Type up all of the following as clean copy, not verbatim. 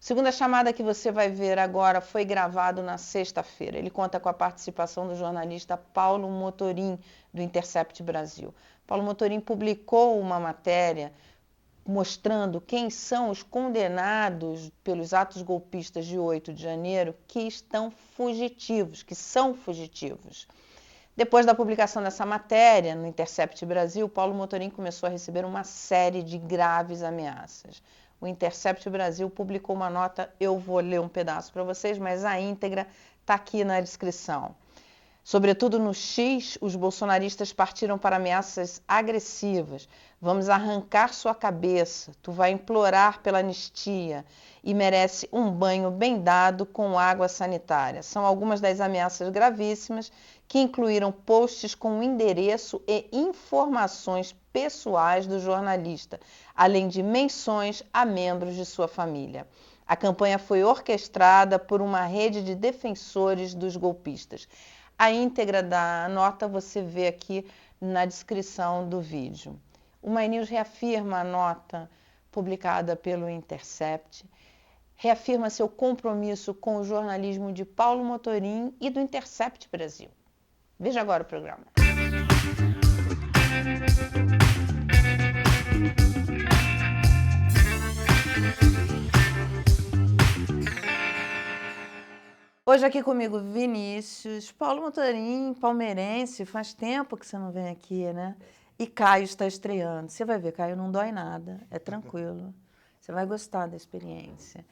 Segunda chamada que você vai ver agora foi gravado na sexta-feira. Ele conta com a participação do jornalista Paulo Motorim, do Intercept Brasil. Paulo Motorim publicou uma matéria mostrando quem são os condenados pelos atos golpistas de 8 de janeiro que estão fugitivos, que são fugitivos. Depois da publicação dessa matéria no Intercept Brasil, Paulo Motorim começou a receber uma série de graves ameaças. O Intercept Brasil publicou uma nota, eu vou ler um pedaço para vocês, mas a íntegra está aqui na descrição. Sobretudo no X, os bolsonaristas partiram para ameaças agressivas. Vamos arrancar sua cabeça, tu vai implorar pela anistia e merece um banho bem dado com água sanitária. São algumas das ameaças gravíssimas que incluíram posts com endereço e informações pessoais do jornalista, além de menções a membros de sua família. A campanha foi orquestrada por uma rede de defensores dos golpistas. A íntegra da nota você vê aqui na descrição do vídeo. O My News reafirma a nota publicada pelo Intercept, reafirma seu compromisso com o jornalismo de Paulo Motorim e do Intercept Brasil. Veja agora o programa. Hoje aqui comigo Vinícius, Paulo Motorim, palmeirense, faz tempo que você não vem aqui, né? E Caio está estreando. Você vai ver, Caio, não dói nada, é tranquilo. Você vai gostar da experiência.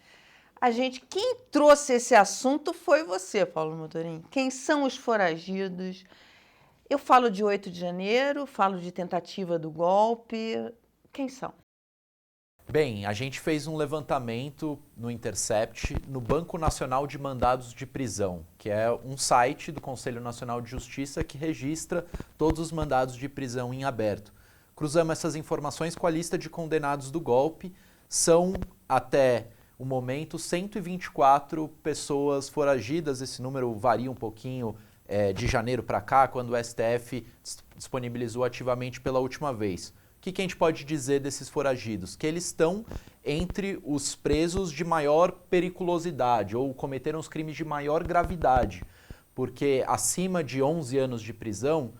Quem trouxe esse assunto foi você, Paulo Motorim. Quem são os foragidos? Eu falo de 8 de janeiro, falo de tentativa do golpe. Quem são? Bem, a gente fez um levantamento no Intercept no Banco Nacional de Mandados de Prisão, que é um site do Conselho Nacional de Justiça que registra todos os mandados de prisão em aberto. Cruzamos essas informações com a lista de condenados do golpe. São, até o momento, 124 pessoas foragidas. Esse número varia um pouquinho de janeiro para cá, quando o STF disponibilizou ativamente pela última vez. O que a gente pode dizer desses foragidos? Que eles estão entre os presos de maior periculosidade ou cometeram os crimes de maior gravidade, porque acima de 11 anos de prisão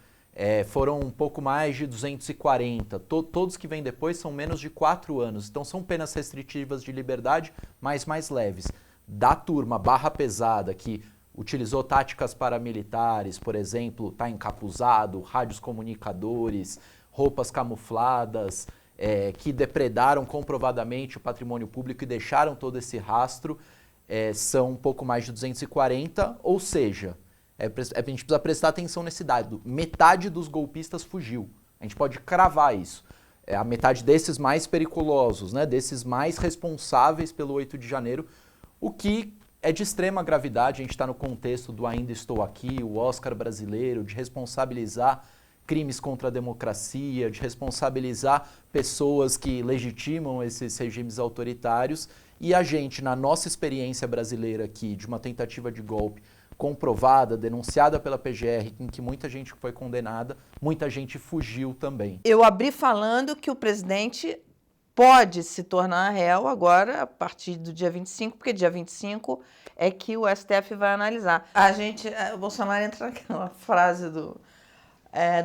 foram um pouco mais de 240. Todos que vêm depois são menos de 4 anos, então são penas restritivas de liberdade, mas mais leves. Da turma barra pesada que utilizou táticas paramilitares, por exemplo, está encapuzado, rádios comunicadores, roupas camufladas, que depredaram comprovadamente o patrimônio público e deixaram todo esse rastro, são um pouco mais de 240, ou seja, a gente precisa prestar atenção nesse dado, metade dos golpistas fugiu, a gente pode cravar isso, a metade desses mais periculosos, né, desses mais responsáveis pelo 8 de janeiro, o que é de extrema gravidade. A gente está no contexto do Ainda Estou Aqui, o Oscar brasileiro, de responsabilizar crimes contra a democracia, de responsabilizar pessoas que legitimam esses regimes autoritários. E a gente, na nossa experiência brasileira aqui, de uma tentativa de golpe comprovada, denunciada pela PGR, em que muita gente foi condenada, muita gente fugiu também. Eu abri falando que o presidente pode se tornar réu agora, a partir do dia 25, porque dia 25 é que o STF vai analisar. O Bolsonaro entra naquela frase do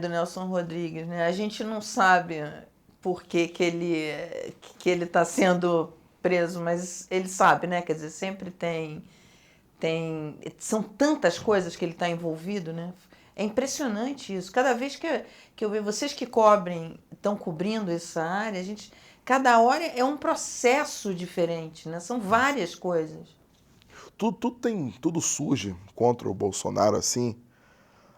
Nelson Rodrigues, né? A gente não sabe por que ele está sendo preso, mas ele sabe, né? Quer dizer, sempre são tantas coisas que ele está envolvido, né? É impressionante isso. Cada vez que eu vejo vocês que estão cobrindo essa área, cada hora é um processo diferente, né? São várias coisas. Tudo surge contra o Bolsonaro assim,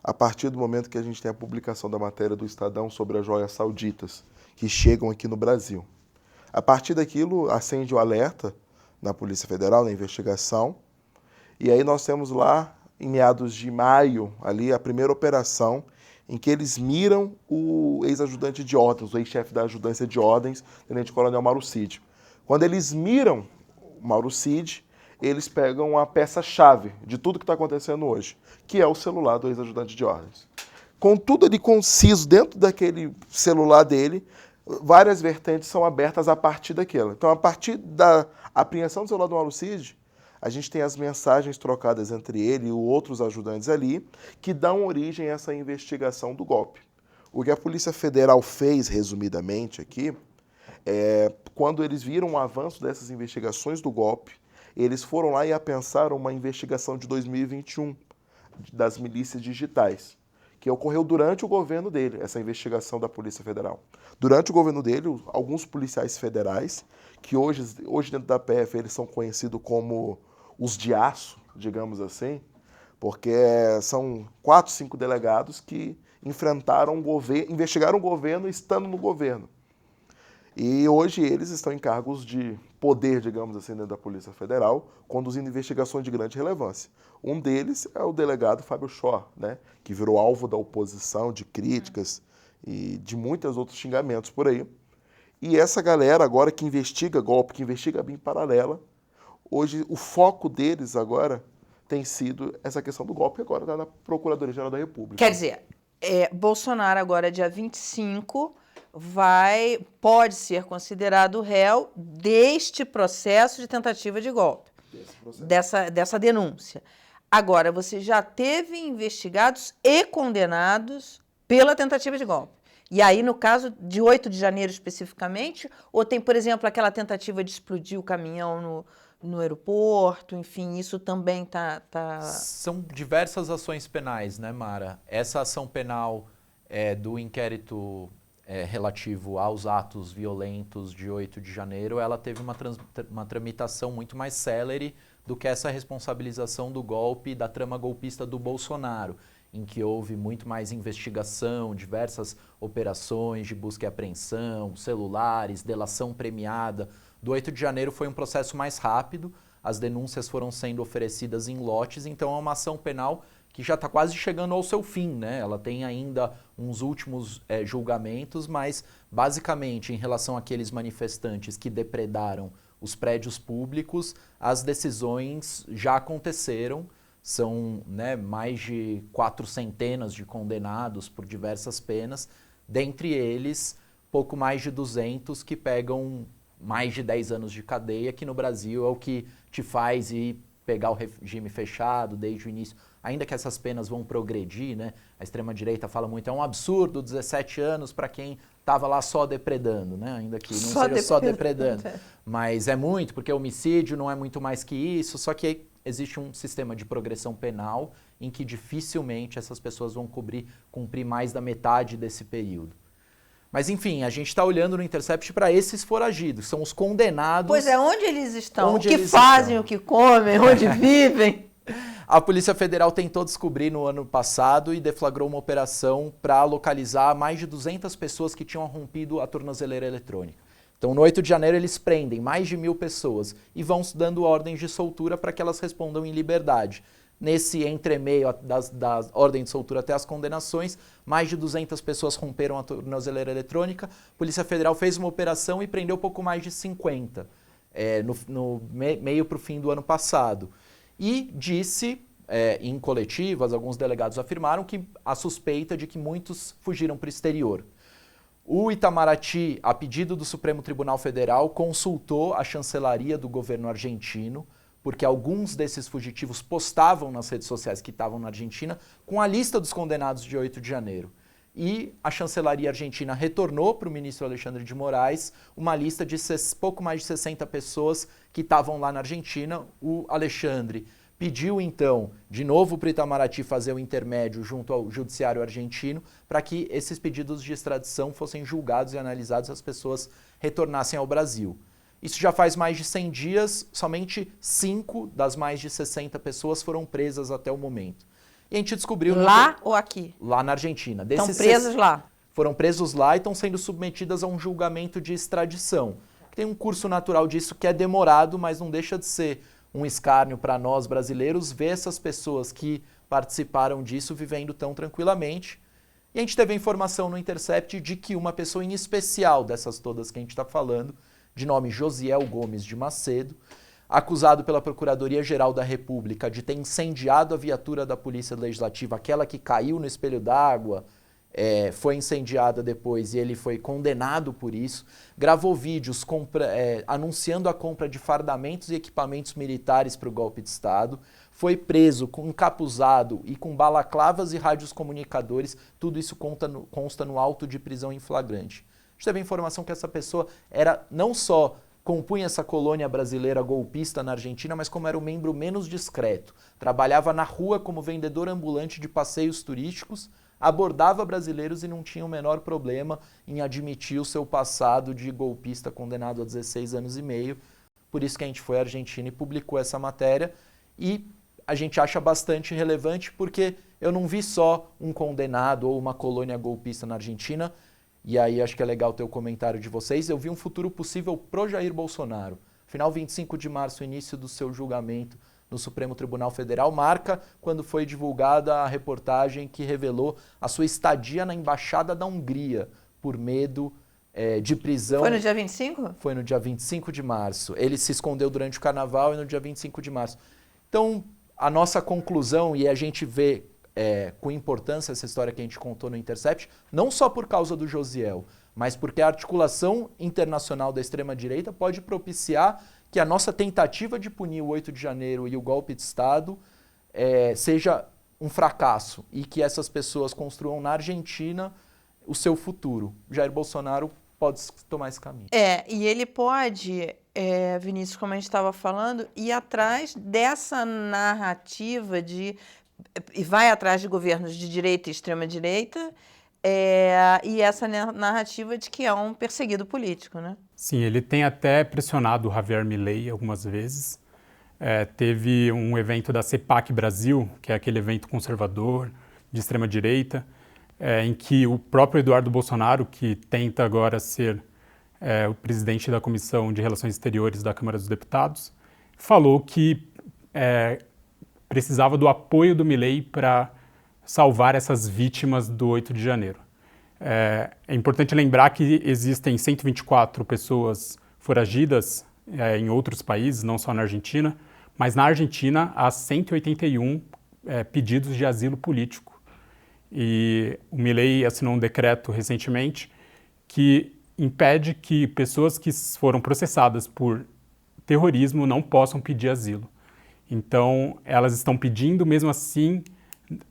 a partir do momento que a gente tem a publicação da matéria do Estadão sobre as joias sauditas que chegam aqui no Brasil. A partir daquilo, acende o alerta na Polícia Federal, na investigação, e aí nós temos lá, em meados de maio, ali, a primeira operação em que eles miram o ex-ajudante de ordens, o ex-chefe da ajudância de ordens, tenente-coronel Mauro Cid. Quando eles miram o Mauro Cid, eles pegam a peça-chave de tudo que está acontecendo hoje, que é o celular do ex-ajudante de ordens. Com tudo ali conciso dentro daquele celular dele, várias vertentes são abertas a partir daquilo. Então, a partir da apreensão do celular do Mauro Cid, a gente tem as mensagens trocadas entre ele e outros ajudantes ali, que dão origem a essa investigação do golpe. O que a Polícia Federal fez, resumidamente aqui, quando eles viram o avanço dessas investigações do golpe, eles foram lá e apensaram uma investigação de 2021 das milícias digitais, que ocorreu durante o governo dele, essa investigação da Polícia Federal. Durante o governo dele, alguns policiais federais, que hoje dentro da PF eles são conhecidos como os de aço, digamos assim, porque são 4, 5 delegados que enfrentaram o governo, investigaram o governo estando no governo. E hoje eles estão em cargos de poder, digamos assim, dentro da Polícia Federal, conduzindo investigações de grande relevância. Um deles é o delegado Fábio Schor, né, que virou alvo da oposição, de críticas e de muitos outros xingamentos por aí. E essa galera agora que investiga golpe, que investiga BIM paralela, hoje o foco deles agora tem sido essa questão do golpe, agora está na Procuradoria-Geral da República. Quer dizer, Bolsonaro agora, dia 25, pode ser considerado réu deste processo de tentativa de golpe, dessa denúncia. Agora, você já teve investigados e condenados pela tentativa de golpe. E aí, no caso de 8 de janeiro especificamente, ou tem, por exemplo, aquela tentativa de explodir o caminhão no aeroporto, enfim, isso também tá... São diversas ações penais, né, Mara? Essa ação penal do inquérito relativo aos atos violentos de 8 de janeiro, ela teve uma tramitação muito mais célere do que essa responsabilização do golpe, da trama golpista do Bolsonaro, em que houve muito mais investigação, diversas operações de busca e apreensão, celulares, delação premiada. Do 8 de janeiro foi um processo mais rápido, as denúncias foram sendo oferecidas em lotes, então é uma ação penal que já está quase chegando ao seu fim, né? Ela tem ainda uns últimos julgamentos, mas basicamente em relação àqueles manifestantes que depredaram os prédios públicos, as decisões já aconteceram, são, né, mais de 400 de condenados por diversas penas, dentre eles pouco mais de 200 que pegam mais de 10 anos de cadeia, que no Brasil é o que te faz ir pegar o regime fechado desde o início, ainda que essas penas vão progredir, né? A extrema-direita fala muito, é um absurdo 17 anos para quem estava lá só depredando, né? Ainda que não seja só depredando. Mas é muito, porque homicídio não é muito mais que isso, só que existe um sistema de progressão penal em que dificilmente essas pessoas vão cumprir mais da metade desse período. Mas, enfim, a gente está olhando no Intercept para esses foragidos, são os condenados. Pois é, onde eles estão? O que fazem, o que comem, onde vivem? A Polícia Federal tentou descobrir no ano passado e deflagrou uma operação para localizar mais de 200 pessoas que tinham rompido a tornozeleira eletrônica. Então, no 8 de janeiro, eles prendem mais de 1.000 pessoas e vão dando ordens de soltura para que elas respondam em liberdade. Nesse entremeio da ordem de soltura até as condenações, mais de 200 pessoas romperam a tornozeleira eletrônica. A Polícia Federal fez uma operação e prendeu pouco mais de 50, no meio para o fim do ano passado. E disse, em coletivas, alguns delegados afirmaram que a suspeita de que muitos fugiram para o exterior. O Itamaraty, a pedido do Supremo Tribunal Federal, consultou a chancelaria do governo argentino, porque alguns desses fugitivos postavam nas redes sociais que estavam na Argentina com a lista dos condenados de 8 de janeiro. E a chancelaria argentina retornou para o ministro Alexandre de Moraes uma lista de pouco mais de 60 pessoas que estavam lá na Argentina. O Alexandre pediu, então, de novo para o Itamaraty fazer o intermédio junto ao judiciário argentino para que esses pedidos de extradição fossem julgados e analisados e as pessoas retornassem ao Brasil. Isso já faz mais de 100 dias, somente 5 das mais de 60 pessoas foram presas até o momento. E a gente descobriu... Lá ou aqui? Lá na Argentina. Estão presos lá? Foram presos lá e estão sendo submetidas a um julgamento de extradição. Tem um curso natural disso que é demorado, mas não deixa de ser um escárnio para nós brasileiros ver essas pessoas que participaram disso vivendo tão tranquilamente. E a gente teve a informação no Intercept de que uma pessoa em especial dessas todas que a gente está falando, de nome Josiel Gomes de Macedo, acusado pela Procuradoria-Geral da República de ter incendiado a viatura da Polícia Legislativa, aquela que caiu no espelho d'água foi incendiada depois e ele foi condenado por isso, gravou vídeos anunciando a compra de fardamentos e equipamentos militares para o golpe de Estado, foi preso encapuzado e com balaclavas e rádios comunicadores, tudo isso consta no auto de prisão em flagrante. A gente teve a informação que essa pessoa não só compunha essa colônia brasileira golpista na Argentina, mas como era o membro menos discreto. Trabalhava na rua como vendedor ambulante de passeios turísticos, abordava brasileiros e não tinha o menor problema em admitir o seu passado de golpista condenado a 16 anos e meio. Por isso que a gente foi à Argentina e publicou essa matéria. E a gente acha bastante relevante porque eu não vi só um condenado ou uma colônia golpista na Argentina, e aí acho que é legal ter o comentário de vocês, eu vi um futuro possível pro Jair Bolsonaro. Final 25 de março, início do seu julgamento no Supremo Tribunal Federal, marca quando foi divulgada a reportagem que revelou a sua estadia na Embaixada da Hungria por medo de prisão. Foi no dia 25? Foi no dia 25 de março. Ele se escondeu durante o Carnaval e no dia 25 de março. Então, a nossa conclusão, e a gente vê com importância essa história que a gente contou no Intercept, não só por causa do Josiel, mas porque a articulação internacional da extrema-direita pode propiciar que a nossa tentativa de punir o 8 de janeiro e o golpe de Estado seja um fracasso e que essas pessoas construam na Argentina o seu futuro. Jair Bolsonaro pode tomar esse caminho. E ele pode, Vinícius, como a gente estava falando, ir atrás dessa narrativa e vai atrás de governos de direita e extrema-direita, e essa narrativa de que é um perseguido político, né? Sim, ele tem até pressionado o Javier Milei algumas vezes. Teve um evento da CEPAC Brasil, que é aquele evento conservador, de extrema-direita, em que o próprio Eduardo Bolsonaro, que tenta agora ser o presidente da Comissão de Relações Exteriores da Câmara dos Deputados, falou que precisava do apoio do Milei para salvar essas vítimas do 8 de janeiro. É importante lembrar que existem 124 pessoas foragidas em outros países, não só na Argentina, mas na Argentina há 181 pedidos de asilo político. E o Milei assinou um decreto recentemente que impede que pessoas que foram processadas por terrorismo não possam pedir asilo. Então, elas estão pedindo, mesmo assim,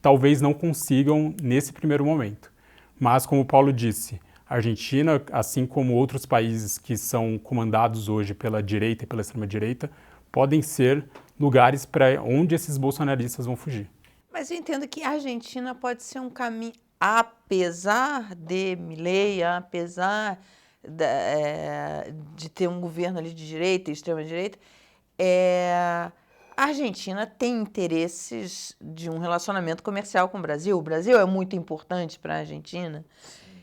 talvez não consigam nesse primeiro momento. Mas, como o Paulo disse, a Argentina, assim como outros países que são comandados hoje pela direita e pela extrema-direita, podem ser lugares para onde esses bolsonaristas vão fugir. Mas eu entendo que a Argentina pode ser um caminho, apesar de Milei, apesar de ter um governo ali de direita e extrema-direita, a Argentina tem interesses de um relacionamento comercial com o Brasil. O Brasil é muito importante para a Argentina.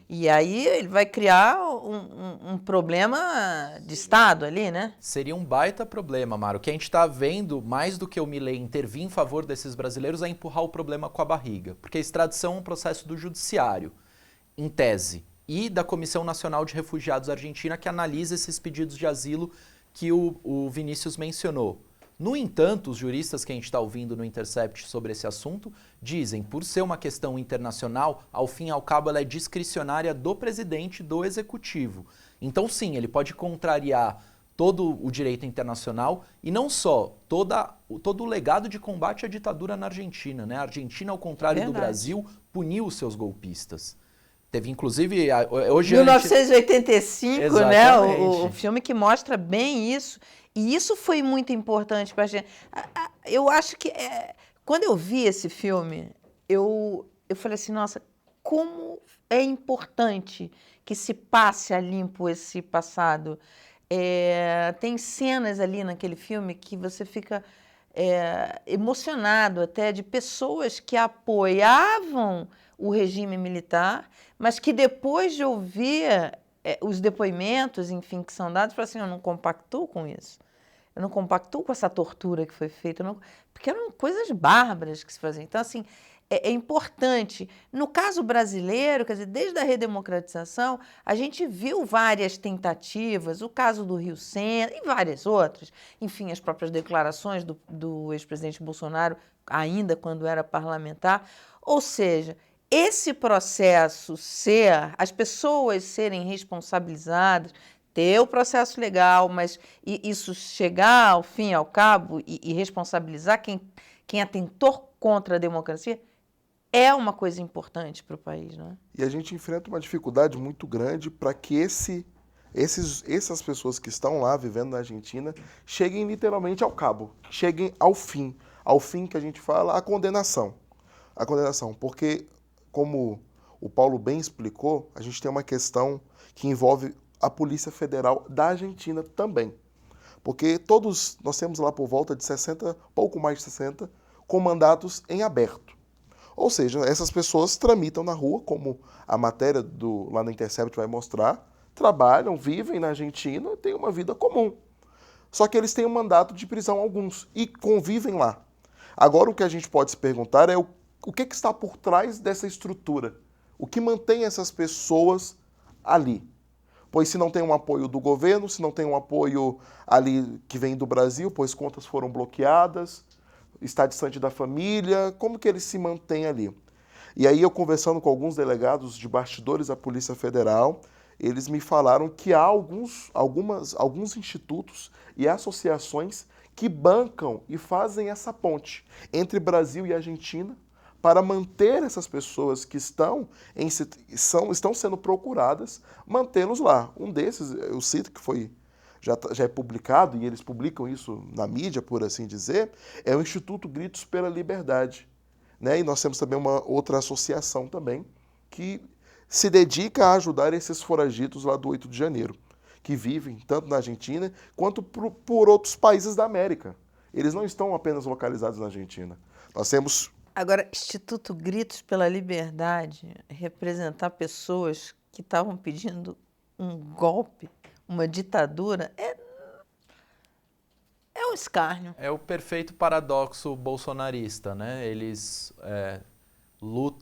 E aí ele vai criar um problema de Estado ali, né? Seria um baita problema, Maro. O que a gente está vendo, mais do que o Milei intervir em favor desses brasileiros, é empurrar o problema com a barriga. Porque a extradição é um processo do judiciário, em tese, e da Comissão Nacional de Refugiados Argentina, que analisa esses pedidos de asilo que o Vinícius mencionou. No entanto, os juristas que a gente está ouvindo no Intercept sobre esse assunto dizem, por ser uma questão internacional, ao fim e ao cabo ela é discricionária do presidente do executivo. Então sim, ele pode contrariar todo o direito internacional e não só, todo o legado de combate à ditadura na Argentina, né? A Argentina, ao contrário do Brasil, puniu os seus golpistas. Teve, inclusive, hoje... 1985, né? O filme que mostra bem isso. E isso foi muito importante para a gente. Eu acho que, quando eu vi esse filme, eu falei assim, nossa, como é importante que se passe a limpo esse passado. Tem cenas ali naquele filme que você fica emocionado até de pessoas que apoiavam o regime militar, mas que depois de ouvir os depoimentos, enfim, que são dados, falam assim, eu não compactuo com isso. Eu não compactuo com essa tortura que foi feita, porque eram coisas bárbaras que se faziam. Então, assim, é importante. No caso brasileiro, quer dizer, desde a redemocratização, a gente viu várias tentativas, o caso do Rio Centro e várias outras. Enfim, as próprias declarações do ex-presidente Bolsonaro, ainda quando era parlamentar. Ou seja, esse processo as pessoas serem responsabilizadas, ter o processo legal, mas isso chegar ao fim, ao cabo, e responsabilizar quem atentou contra a democracia, é uma coisa importante para o país, não é? E a gente enfrenta uma dificuldade muito grande para que essas pessoas que estão lá vivendo na Argentina cheguem literalmente ao cabo, cheguem ao fim que a gente fala, a condenação, porque, como o Paulo bem explicou, a gente tem uma questão que envolve a Polícia Federal da Argentina também, porque nós temos lá por volta de 60, pouco mais de 60, com mandatos em aberto. Ou seja, essas pessoas tramitam na rua, como a matéria lá no Intercept vai mostrar, trabalham, vivem na Argentina, têm uma vida comum. Só que eles têm um mandato de prisão, alguns, e convivem lá. Agora, o que a gente pode se perguntar é o que está por trás dessa estrutura? O que mantém essas pessoas ali? Pois se não tem um apoio do governo, se não tem um apoio ali que vem do Brasil, pois contas foram bloqueadas, está distante da família, como que eles se mantêm ali? E aí eu conversando com alguns delegados de bastidores da Polícia Federal, eles me falaram que há alguns institutos e associações que bancam e fazem essa ponte entre Brasil e Argentina para manter essas pessoas que estão sendo procuradas, mantê-los lá. Um desses, eu cito que já é publicado, e eles publicam isso na mídia, por assim dizer, é o Instituto Gritos pela Liberdade. Né? E nós temos também uma outra associação também, que se dedica a ajudar esses foragidos lá do 8 de janeiro, que vivem tanto na Argentina quanto por outros países da América. Eles não estão apenas localizados na Argentina. Nós temos... Agora, Instituto Gritos pela Liberdade, representar pessoas que estavam pedindo um golpe, uma ditadura, é um escárnio. É o perfeito paradoxo bolsonarista, né? Eles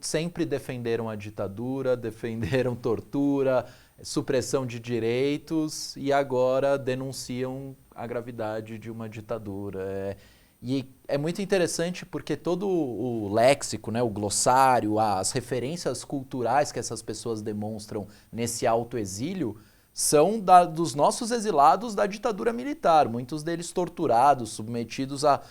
sempre defenderam a ditadura, defenderam tortura, supressão de direitos e agora denunciam a gravidade de uma ditadura. E é muito interessante porque todo o léxico, né, o glossário, as referências culturais que essas pessoas demonstram nesse autoexílio são dos nossos exilados da ditadura militar, muitos deles torturados, submetidos a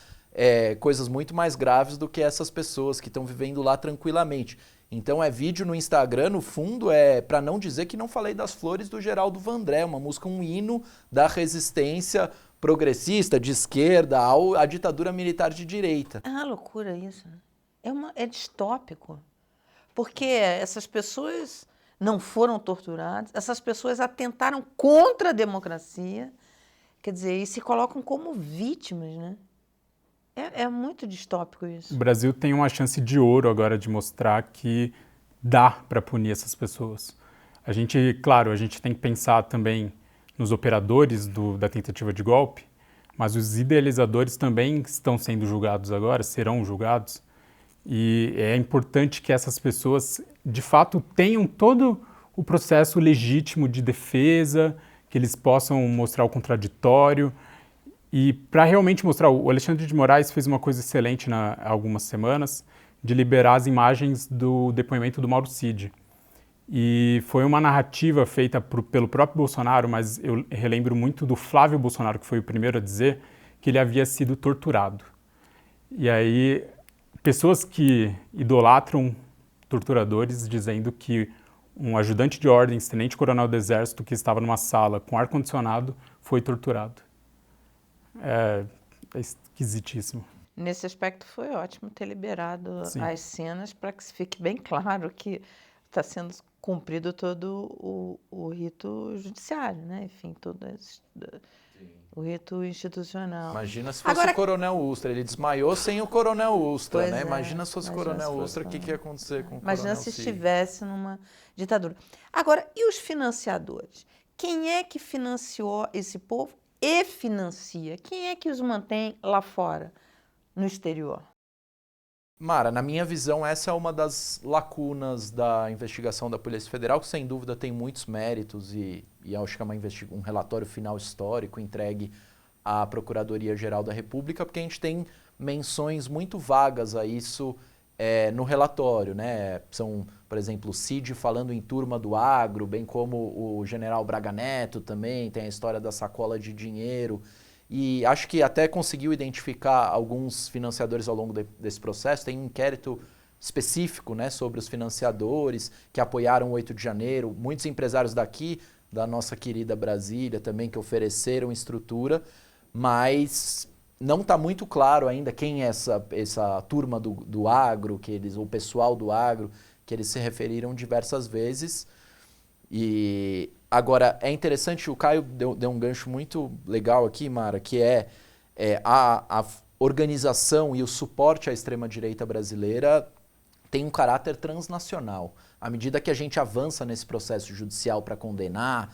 coisas muito mais graves do que essas pessoas que estão vivendo lá tranquilamente. Então vídeo no Instagram, no fundo, para não dizer que não falei das flores do Geraldo Vandré, uma música, um hino da resistência progressista, de esquerda, à ditadura militar de direita. É uma loucura isso. É distópico. Porque essas pessoas não foram torturadas, essas pessoas atentaram contra a democracia, quer dizer, e se colocam como vítimas, né? É muito distópico isso. O Brasil tem uma chance de ouro agora de mostrar que dá para punir essas pessoas. A gente tem que pensar também nos operadores da tentativa de golpe, mas os idealizadores também estão sendo julgados agora, serão julgados, e é importante que essas pessoas, de fato, tenham todo o processo legítimo de defesa, que eles possam mostrar o contraditório, e para realmente mostrar, o Alexandre de Moraes fez uma coisa excelente há algumas semanas, de liberar as imagens do depoimento do Mauro Cid. E foi uma narrativa feita pelo próprio Bolsonaro, mas eu relembro muito do Flávio Bolsonaro, que foi o primeiro a dizer que ele havia sido torturado. E aí, pessoas que idolatram torturadores dizendo que um ajudante de ordens, tenente-coronel do Exército, que estava numa sala com ar-condicionado, foi torturado. É esquisitíssimo. Nesse aspecto foi ótimo ter liberado Sim. as cenas para que fique bem claro que está sendo cumprido todo o rito judiciário, né? Enfim, o rito institucional. Imagina se fosse o Coronel Ustra. Ele desmaiou sem o Coronel Ustra, né? Imagina se fosse o Coronel Ustra, o que ia acontecer com o Imagina Coronel se Cid. estivesse numa ditadura. Agora, e os financiadores? Quem é que financiou esse povo e financia? Quem é que os mantém lá fora, no exterior? Mara, na minha visão, essa é uma das lacunas da investigação da Polícia Federal, que sem dúvida tem muitos méritos e acho que é um relatório final histórico entregue à Procuradoria-Geral da República, porque a gente tem menções muito vagas a isso no relatório, né? São, por exemplo, o Cid falando em turma do agro, bem como o general Braga Neto também, tem a história da sacola de dinheiro. E acho que até conseguiu identificar alguns financiadores ao longo desse processo. Tem um inquérito específico, né, sobre os financiadores que apoiaram o 8 de janeiro. Muitos empresários daqui, da nossa querida Brasília também, que ofereceram estrutura, mas não está muito claro ainda quem é essa turma do agro, o pessoal do agro, que eles se referiram diversas vezes. E agora, é interessante, o Caio deu um gancho muito legal aqui, Mara, que a organização e o suporte à extrema-direita brasileira tem um caráter transnacional. À medida que a gente avança nesse processo judicial para condenar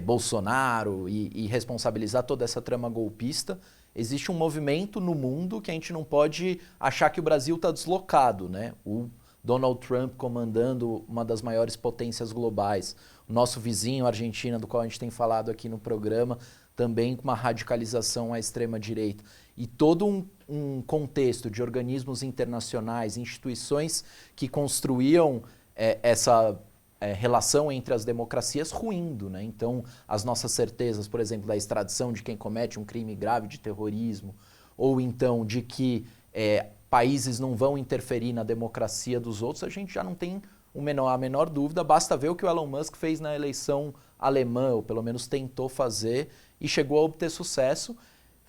Bolsonaro e responsabilizar toda essa trama golpista, existe um movimento no mundo que a gente não pode achar que o Brasil está deslocado, né? O Donald Trump comandando uma das maiores potências globais. O nosso vizinho, a Argentina, do qual a gente tem falado aqui no programa, também com uma radicalização à extrema-direita. E todo um contexto de organismos internacionais, instituições que construíam essa relação entre as democracias ruindo, né? Então, as nossas certezas, por exemplo, da extradição de quem comete um crime grave de terrorismo, ou então de que países não vão interferir na democracia dos outros, a gente já não tem a menor dúvida. Basta ver o que o Elon Musk fez na eleição alemã, ou pelo menos tentou fazer, e chegou a obter sucesso.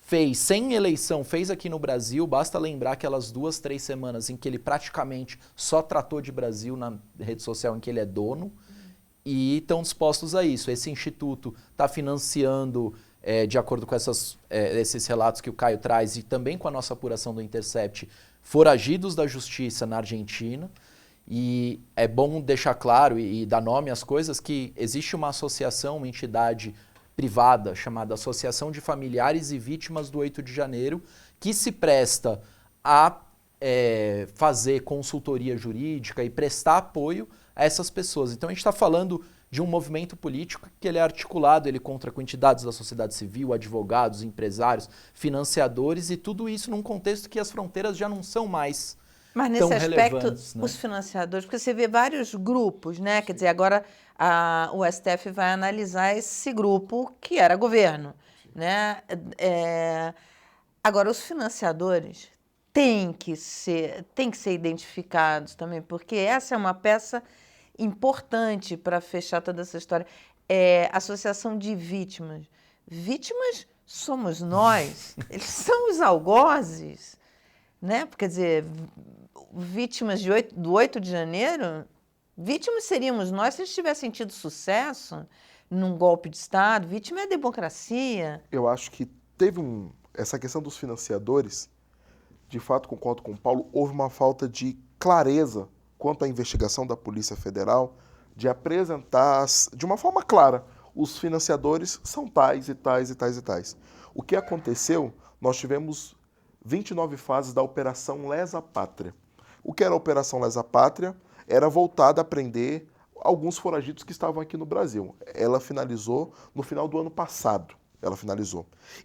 Fez sem eleição, fez aqui no Brasil, basta lembrar aquelas 2, 3 semanas em que ele praticamente só tratou de Brasil na rede social em que ele é dono, e estão dispostos a isso. Esse instituto está financiando, de acordo com esses relatos que o Caio traz, e também com a nossa apuração do Intercept, foragidos da justiça na Argentina. E é bom deixar claro e dar nome às coisas que existe uma associação, uma entidade privada chamada Associação de Familiares e Vítimas do 8 de Janeiro, que se presta a fazer consultoria jurídica e prestar apoio a essas pessoas. Então a gente está falando de um movimento político que ele é articulado, ele conta com entidades da sociedade civil, advogados, empresários, financiadores, e tudo isso num contexto que as fronteiras já não são mais mas tão nesse aspecto, relevantes, né? Os financiadores, porque você vê vários grupos, né? Quer dizer, agora o STF vai analisar esse grupo que era governo, né? Agora, os financiadores têm que ser identificados também, porque essa é uma peça importante para fechar toda essa história. Associação de vítimas. Vítimas somos nós, eles são os algozes, né? Quer dizer, vítimas do 8 de janeiro, vítimas seríamos nós se eles tivessem tido sucesso num golpe de Estado. Vítima é a democracia. Eu acho que teve essa questão dos financiadores, de fato concordo com o Paulo, houve uma falta de clareza quanto à investigação da Polícia Federal, de apresentar de uma forma clara, os financiadores são tais e tais e tais e tais. O que aconteceu, nós tivemos 29 fases da Operação Lesa Pátria. O que era a Operação Lesa Pátria? Era voltada a prender alguns foragidos que estavam aqui no Brasil. Ela finalizou no final do ano passado.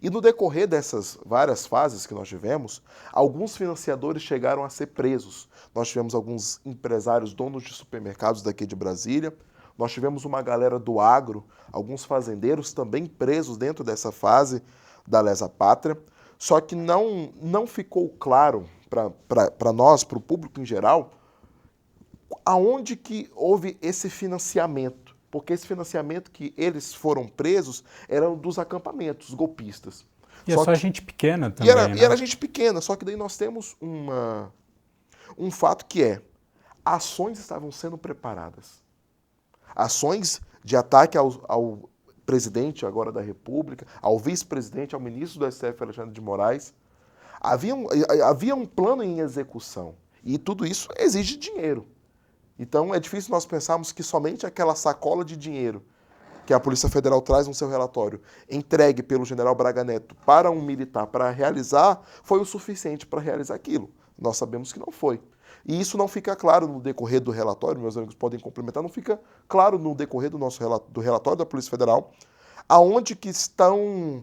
E no decorrer dessas várias fases que nós tivemos, alguns financiadores chegaram a ser presos. Nós tivemos alguns empresários, donos de supermercados daqui de Brasília. Nós tivemos uma galera do agro, alguns fazendeiros também presos dentro dessa fase da Lesa Pátria. Só que não ficou claro para nós, para o público em geral, aonde que houve esse financiamento. Porque esse financiamento que eles foram presos era dos acampamentos golpistas. E só gente pequena também, E era gente pequena, só que daí nós temos um fato que ações estavam sendo preparadas. Ações de ataque ao presidente agora da República, ao vice-presidente, ao ministro do STF, Alexandre de Moraes. Havia um plano em execução. E tudo isso exige dinheiro. Então é difícil nós pensarmos que somente aquela sacola de dinheiro que a Polícia Federal traz no seu relatório, entregue pelo general Braga Neto para um militar para realizar, foi o suficiente para realizar aquilo. Nós sabemos que não foi. E isso não fica claro no decorrer do relatório, meus amigos podem complementar, não fica claro no decorrer do relatório da Polícia Federal, aonde que estão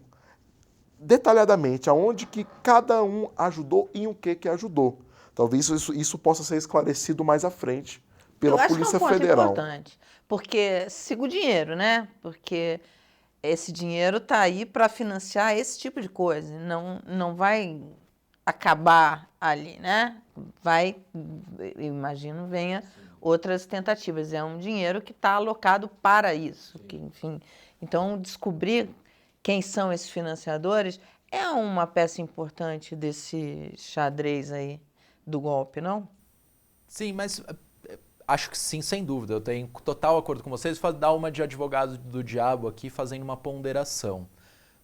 detalhadamente, aonde que cada um ajudou e o que ajudou. Talvez isso possa ser esclarecido mais à frente pela Polícia Eu acho que é um ponto Federal. importante, porque siga o dinheiro, né? Porque esse dinheiro está aí para financiar esse tipo de coisa, não vai acabar ali, né? Vai, imagino, venha outras tentativas. É um dinheiro que está alocado para isso, que, enfim. Então, descobrir quem são esses financiadores é uma peça importante desse xadrez aí do golpe, não? Sim, mas acho que sim, sem dúvida. Eu tenho total acordo com vocês. Vou dar uma de advogado do diabo aqui, fazendo uma ponderação.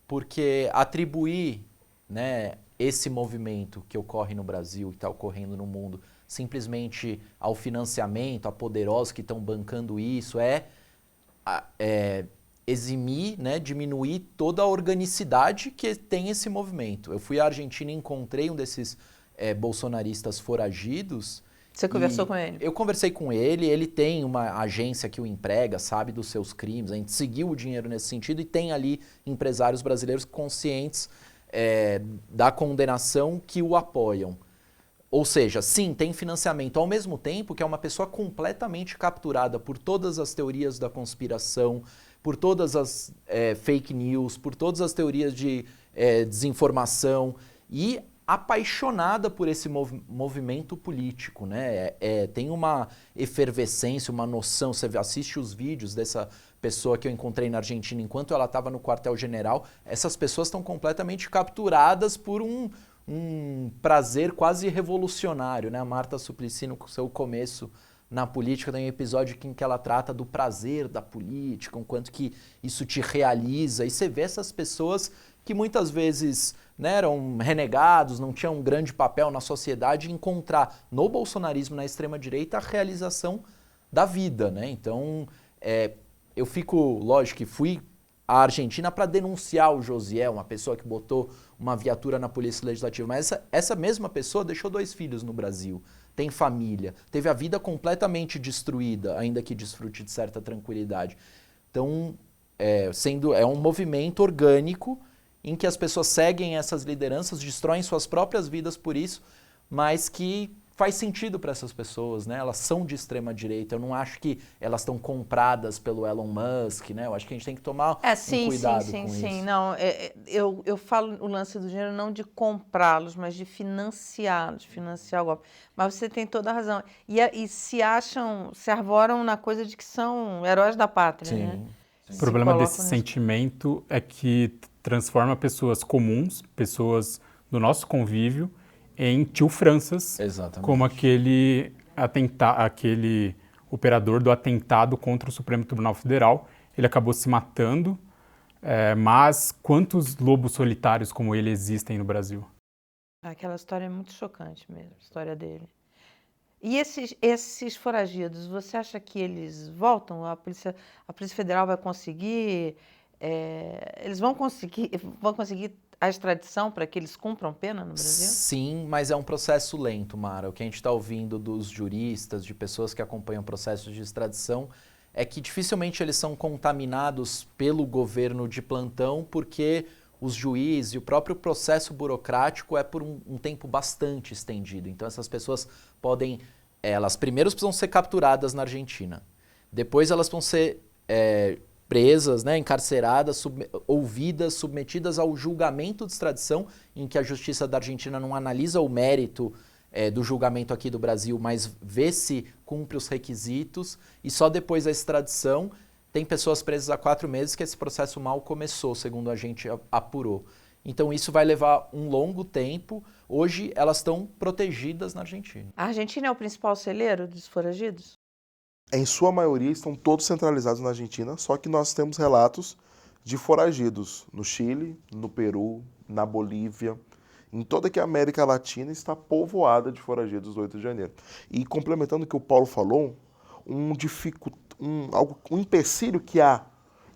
Porque atribuir, né, esse movimento que ocorre no Brasil e está ocorrendo no mundo simplesmente ao financiamento, a poderosos que estão bancando isso, eximir, né, diminuir toda a organicidade que tem esse movimento. Eu fui à Argentina e encontrei um desses bolsonaristas foragidos. Você conversou com ele? Eu conversei com ele tem uma agência que o emprega, sabe dos seus crimes, a gente seguiu o dinheiro nesse sentido e tem ali empresários brasileiros conscientes da condenação que o apoiam. Ou seja, sim, tem financiamento, ao mesmo tempo que é uma pessoa completamente capturada por todas as teorias da conspiração, por todas as fake news, por todas as teorias de desinformação e apaixonada por esse movimento político, né? Tem uma efervescência, uma noção. Você assiste os vídeos dessa pessoa que eu encontrei na Argentina enquanto ela estava no quartel-general. Essas pessoas estão completamente capturadas por um prazer quase revolucionário, né? A Marta Suplicy, no seu começo na política, tem um episódio em que ela trata do prazer da política, o quanto que isso te realiza. E você vê essas pessoas que muitas vezes, né, eram renegados, não tinham um grande papel na sociedade, encontrar no bolsonarismo, na extrema-direita, a realização da vida, né? Então, eu fico, lógico que fui à Argentina para denunciar o Josiel, uma pessoa que botou uma viatura na Polícia Legislativa, mas essa mesma pessoa deixou 2 filhos no Brasil, tem família, teve a vida completamente destruída, ainda que desfrute de certa tranquilidade. Então, é um movimento orgânico em que as pessoas seguem essas lideranças, destroem suas próprias vidas por isso, mas que faz sentido para essas pessoas, né? Elas são de extrema direita. Eu não acho que elas estão compradas pelo Elon Musk, né? Eu acho que a gente tem que tomar um cuidado com isso. Sim. Não, eu falo o lance do dinheiro não de comprá-los, mas de financiá-los, financiar o golpe. Mas você tem toda a razão. E se arvoram na coisa de que são heróis da pátria, Sim. né? O problema desse sentimento é que transforma pessoas comuns, pessoas do nosso convívio, em tio Franças, Exatamente. como aquele operador do atentado contra o Supremo Tribunal Federal. Ele acabou se matando, mas quantos lobos solitários como ele existem no Brasil? Aquela história é muito chocante mesmo, a história dele. E esses foragidos, você acha que eles voltam? A Polícia Federal vai conseguir... eles vão conseguir a extradição para que eles cumpram pena no Brasil? Sim, mas é um processo lento, Mara. O que a gente está ouvindo dos juristas, de pessoas que acompanham processos de extradição, é que dificilmente eles são contaminados pelo governo de plantão, porque os juízes e o próprio processo burocrático é por um tempo bastante estendido. Então essas pessoas elas primeiro precisam ser capturadas na Argentina, depois elas vão ser presas, né, encarceradas, ouvidas, submetidas ao julgamento de extradição, em que a Justiça da Argentina não analisa o mérito do julgamento aqui do Brasil, mas vê se cumpre os requisitos, e só depois da extradição tem pessoas presas há 4 meses que esse processo mal começou, segundo a gente apurou. Então isso vai levar um longo tempo. Hoje elas estão protegidas na Argentina. A Argentina é o principal celeiro dos foragidos? Em sua maioria estão todos centralizados na Argentina, só que nós temos relatos de foragidos no Chile, no Peru, na Bolívia. Em toda que a América Latina está povoada de foragidos do 8 de janeiro. E complementando o que o Paulo falou, um empecilho que há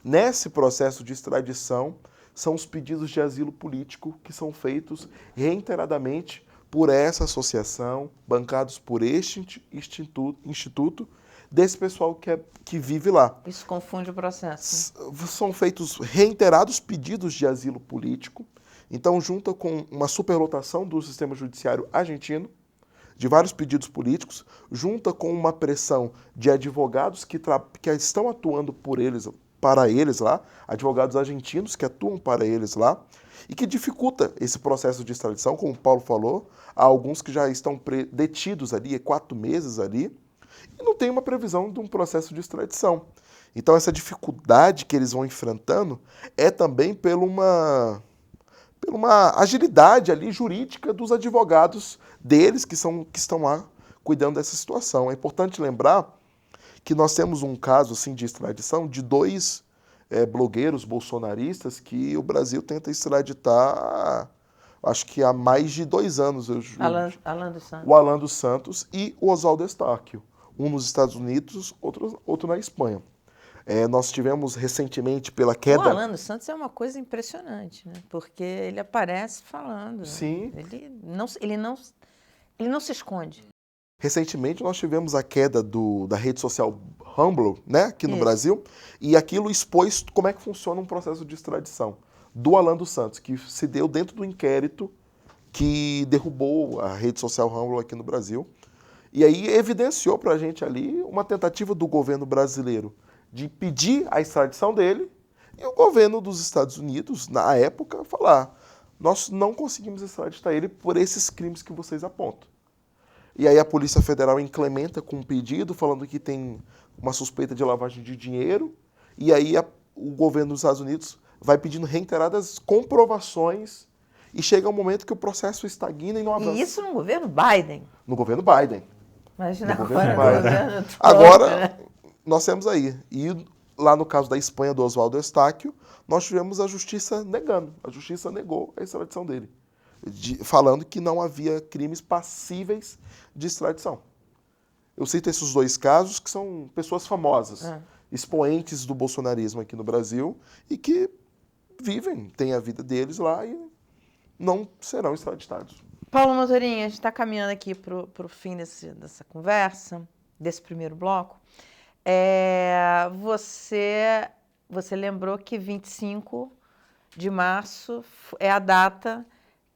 nesse processo de extradição são os pedidos de asilo político que são feitos reiteradamente por essa associação, bancados por este instituto, desse pessoal que vive lá. Isso confunde o processo. São feitos reiterados pedidos de asilo político, então junta com uma superlotação do sistema judiciário argentino, de vários pedidos políticos, junta com uma pressão de advogados que estão atuando para eles lá, advogados argentinos que atuam para eles lá, e que dificulta esse processo de extradição, como o Paulo falou, há alguns que já estão detidos ali, 4 meses ali, e não tem uma previsão de um processo de extradição. Então essa dificuldade que eles vão enfrentando é também pela uma agilidade ali jurídica dos advogados deles que estão lá cuidando dessa situação. É importante lembrar que nós temos um caso assim, de extradição de 2 blogueiros bolsonaristas que o Brasil tenta extraditar, acho que há mais de 2 anos. Alan dos Santos. O Alan dos Santos e o Oswaldo Eustáquio, um nos Estados Unidos, outro na Espanha. Nós tivemos recentemente pela queda... O Alan dos Santos é uma coisa impressionante, né? Porque ele aparece falando. Sim. Né? Ele não se esconde. Recentemente nós tivemos a queda da rede social Rumble, né, aqui no Isso. Brasil, e aquilo expôs como é que funciona um processo de extradição do Alan dos Santos, que se deu dentro do inquérito que derrubou a rede social Rumble aqui no Brasil. E aí evidenciou para a gente ali uma tentativa do governo brasileiro de pedir a extradição dele e o governo dos Estados Unidos, na época, falar: nós não conseguimos extraditar ele por esses crimes que vocês apontam. E aí a Polícia Federal incrementa com um pedido falando que tem uma suspeita de lavagem de dinheiro, e aí o governo dos Estados Unidos vai pedindo reiteradas comprovações e chega um momento que o processo estagna e não avança. E isso no governo Biden. No governo Biden. Imagina No agora governo no Biden. governo Trump, Agora, né? nós temos aí. E lá no caso da Espanha, do Oswaldo Eustáquio, nós tivemos a justiça negando. A justiça negou a extradição dele, falando que não havia crimes passíveis de extradição. Eu cito esses 2 casos que são pessoas famosas, expoentes do bolsonarismo aqui no Brasil e que vivem, têm a vida deles lá e não serão extraditados. Paulo Motorim, a gente está caminhando aqui para o fim dessa conversa, desse primeiro bloco. Você lembrou que 25 de março é a data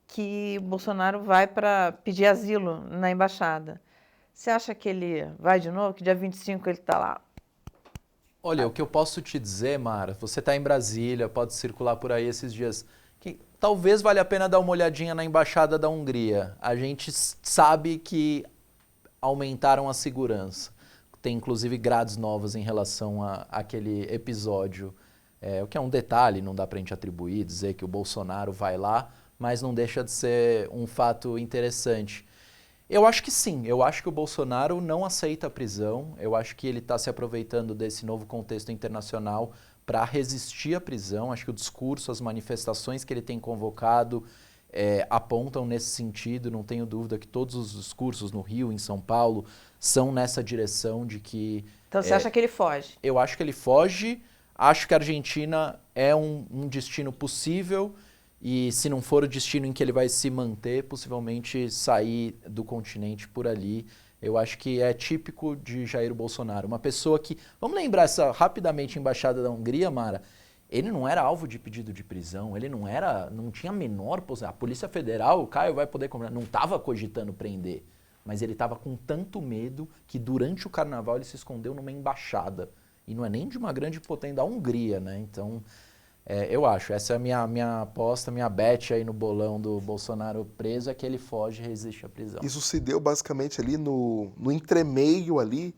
que Bolsonaro vai para pedir asilo na embaixada. Você acha que ele vai de novo? Que dia 25 ele está lá? Olha, o que eu posso te dizer, Mara, você está em Brasília, pode circular por aí esses dias, que talvez valha a pena dar uma olhadinha na Embaixada da Hungria. A gente sabe que aumentaram a segurança. Tem inclusive grades novas em relação àquele episódio, o que é um detalhe, não dá para a gente atribuir, dizer que o Bolsonaro vai lá, mas não deixa de ser um fato interessante. Eu acho que sim, eu acho que o Bolsonaro não aceita a prisão, eu acho que ele está se aproveitando desse novo contexto internacional para resistir à prisão. Acho que o discurso, as manifestações que ele tem convocado apontam nesse sentido, não tenho dúvida que todos os discursos no Rio, em São Paulo, são nessa direção de que... Então você acha que ele foge? Eu acho que ele foge, acho que a Argentina é um destino possível, e se não for o destino em que ele vai se manter, possivelmente sair do continente por ali. Eu acho que é típico de Jair Bolsonaro. Uma pessoa que... Vamos lembrar rapidamente a Embaixada da Hungria, Mara. Ele não era alvo de pedido de prisão, ele não tinha a menor possibilidade. A Polícia Federal, o Caio vai poder comprar, não estava cogitando prender. Mas ele estava com tanto medo que durante o carnaval ele se escondeu numa embaixada. E não é nem de uma grande potência, da Hungria, né? Então... eu acho, essa é a minha aposta, minha bet aí no bolão do Bolsonaro preso, é que ele foge e resiste à prisão. Isso se deu basicamente ali no entremeio ali,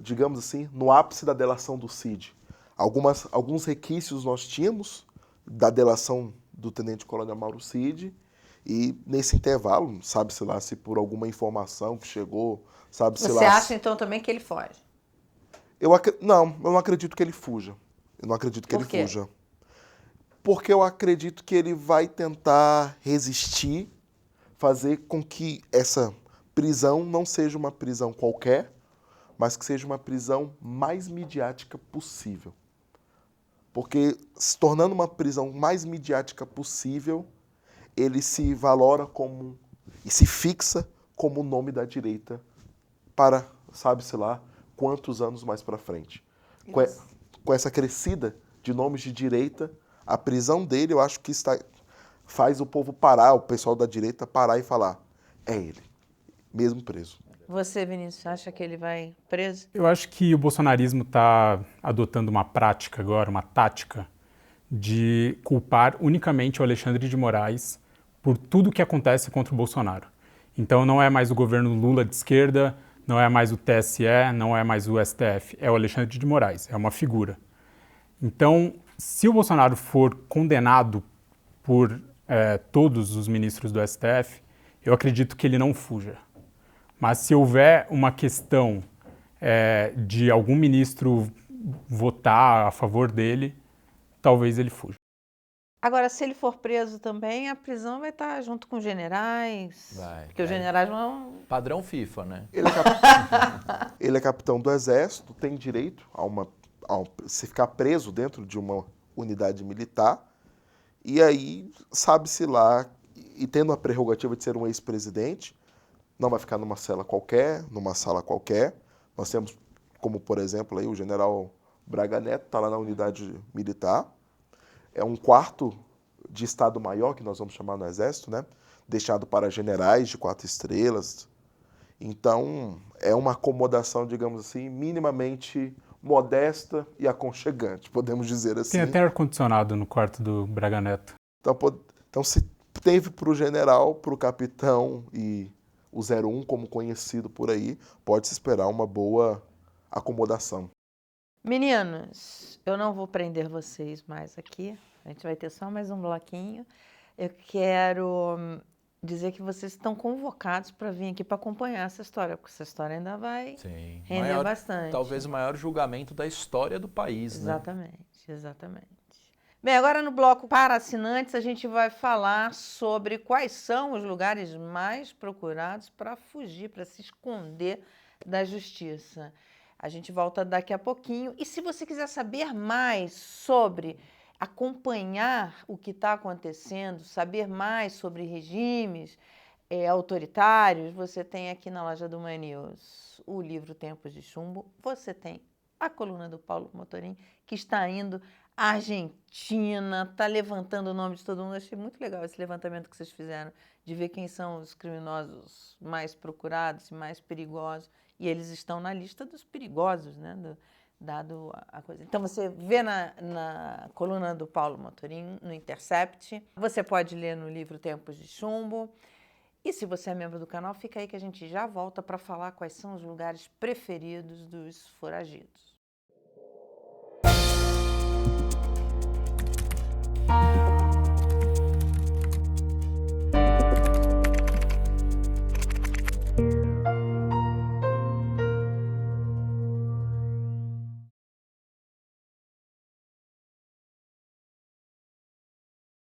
digamos assim, no ápice da delação do Cid. Alguns requisitos nós tínhamos da delação do tenente-coronel Mauro Cid, e nesse intervalo, sabe-se lá se por alguma informação que chegou, sabe-se lá... Você acha então também que ele foge? eu não acredito que ele fuja. Eu não acredito que ele fuja. Porque eu acredito que ele vai tentar resistir, fazer com que essa prisão não seja uma prisão qualquer, mas que seja uma prisão mais midiática possível. Porque, se tornando uma prisão mais midiática possível, ele se valora e se fixa como o nome da direita para, sabe-se lá, quantos anos mais para frente. Com essa crescida de nomes de direita, a prisão dele, eu acho que faz o povo parar, o pessoal da direita parar e falar: é ele. mesmo preso. Você, Vinícius, acha que ele vai preso? Eu acho que o bolsonarismo está adotando uma prática agora, uma tática, de culpar unicamente o Alexandre de Moraes por tudo que acontece contra o Bolsonaro. Então não é mais o governo Lula de esquerda, não é mais o TSE, não é mais o STF, é o Alexandre de Moraes, é uma figura. Então, se o Bolsonaro for condenado por todos os ministros do STF, eu acredito que ele não fuja. Mas se houver uma questão de algum ministro votar a favor dele, talvez ele fuja. Agora, se ele for preso também, a prisão vai estar junto com os generais. Vai, Porque os generais vão... Padrão FIFA, né? Ele é capitão do Exército, tem direito a se ficar preso dentro de uma unidade militar, e aí sabe-se lá, e tendo a prerrogativa de ser um ex-presidente, não vai ficar numa cela qualquer, numa sala qualquer. Nós temos, como por exemplo, aí, o general Braga Neto, está lá na unidade militar. É um quarto de Estado-Maior, que nós vamos chamar no Exército, né? Deixado para generais de 4 estrelas. Então, é uma acomodação, digamos assim, minimamente modesta e aconchegante, podemos dizer assim. Tem até ar-condicionado no quarto do Braga Neto. Então se teve para o general, para o capitão e o 01, como conhecido por aí, pode-se esperar uma boa acomodação. Meninos, eu não vou prender vocês mais aqui. A gente vai ter só mais um bloquinho. Eu quero dizer que vocês estão convocados para vir aqui para acompanhar essa história, porque essa história ainda vai Sim. render bastante. Talvez o maior julgamento da história do país, Exatamente, né? Exatamente. Bem, agora no bloco para assinantes a gente vai falar sobre quais são os lugares mais procurados para fugir, para se esconder da justiça. A gente volta daqui a pouquinho. E se você quiser saber mais sobre acompanhar o que está acontecendo, saber mais sobre regimes autoritários, você tem aqui na loja do My News o livro Tempos de Chumbo, você tem a coluna do Paulo Motorim, que está indo à Argentina, está levantando o nome de todo mundo. Achei muito legal esse levantamento que vocês fizeram, de ver quem são os criminosos mais procurados e mais perigosos. E eles estão na lista dos perigosos, né? Dado a coisa. Então, você vê na coluna do Paulo Motorim, no Intercept. Você pode ler no livro Tempos de Chumbo. E se você é membro do canal, fica aí que a gente já volta para falar quais são os lugares preferidos dos foragidos.